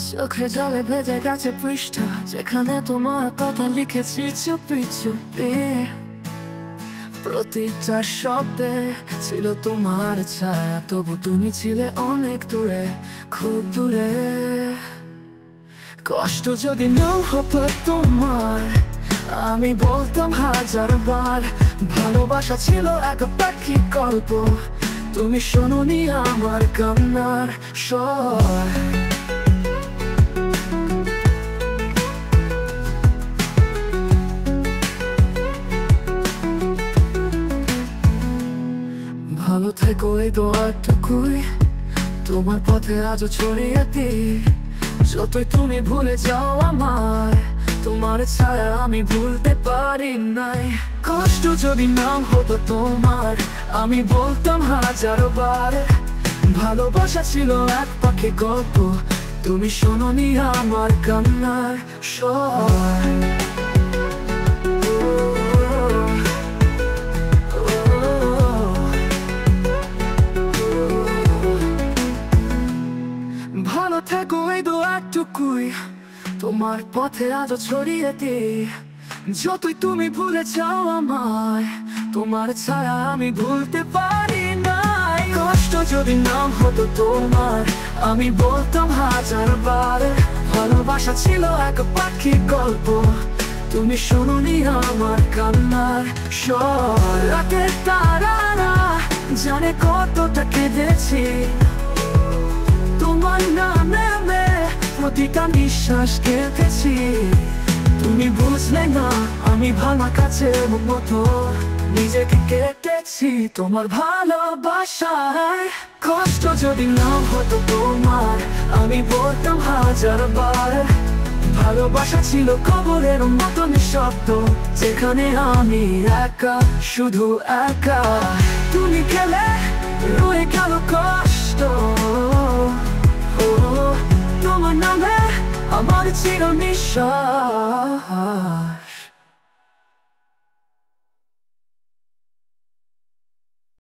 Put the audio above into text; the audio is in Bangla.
চোখে জলে ভেজে গেছে পৃষ্ঠা, যেখানে তোমার কথা লিখেছি চুপি চুপি। প্রতিটা শব্দে ছিল তোমার ছায়া, তবু তুমি ছিলে অনেক দূরে, খুব দূরে। কষ্ট যদি নাও হতো তোমার, আমি বলতাম হাজার বার, ভালোবাসা ছিল এক পাখি গল্প, তুমি শোনোনি আমার কান্নার স্বর। ভালো থেকো এই দোয়াটুকুই তোমার পথে আজও ছড়িয়ে দিই। যতই তুমি ভুলে যাও আমায়, তোমার ছায়া আমি ভুলতে পারি নাই। কষ্ট যদি নাম হতো তোমার, আমি বলতাম হাজারো বার, ভালোবাসা ছিল এক পাখি গল্প, তুমি শোনোনি আমার কান্নার স্বর। ভালো থেকো এই দোয়াটুকুই তোমার পথে আজও ছড়িয়ে দিই। যতই তুমি ভুলে যাও আমায়, তোমার ছায়া আমি ভুলতে পারি নাই। কষ্ট যদি নাম হতো তোমার, আমি বলতাম হাজার বার, ভালোবাসা ছিল এক পাখি গল্প, তুমি শোনোনি আমার কান্নার স্বর। রাতের তারারা জানে কতটা কেঁদেছি, তোমার নামে প্রতিটা নিঃশ্বাস কেটেছি। তুমি বুঝলে না আমি ভাঙা কাছের মতো নিজেকে কেটেছি তোমার ভালোবাসায়। কষ্ট যদি না হতো তোমার, আমি বলতাম হাজার বার, ভালোবাসা ছিল কবরের মতো নিঃশব্দ, যেখানে আমি একা, শুধু একা। তুমি গেলে রয়ে গেল কষ্ট, তোমার নামে আমার চির নিঃশ্বাস।